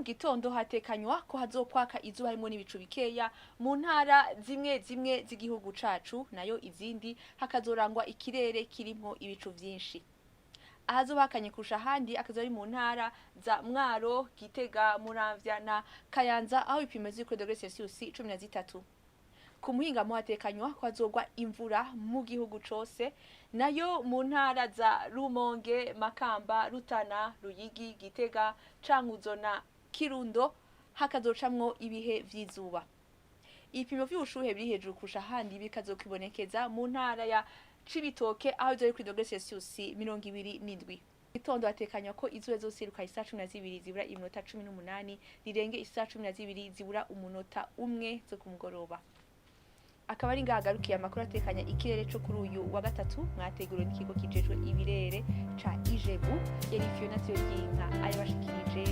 gitondo hatekanywa ko hazokwaka izuba harimo n'ibicu bikeya mu ntara zimwe zimwe z'igihugu cacu, nayo izindi hakazorangwa ikirere kirimo ibicu vyinshi. Ahazobakanye kurusha ahandi akazo ari mu ntara za Mwaro, Gitega, Muramvya na Kayanza aho ibipimo z'iko degre Celsius 13. Ku muhingamo hatekanywa ko hazogwa imvura mu gihugu cose, nayo mu ntara za Rumonge, Makamba, Rutana, Ruyigi, Gitega, Cankuzo na Kirundo hakazocamwo ibihe vy'izuba. Ibipimo vy'ubushuhe biri hejuru kurusha ahandi bikazokibonekeza mu ntara ya Cibitoke aho zari kuri degre Celsius 27. Gitondo hatekanywa ko izuba zosiruka isa 12 zibura iminota 18 rirenge isa 12 zibura umunota umwe zo kumugoroba. Akaba ari ngagarukiye amakuru atekanya ikirere cyo kuri uyu wa gatatu mwateguriwe n'ikigo kijejwe ibirere ca Ijebu yari Fiona Tiyinka ari bashikirije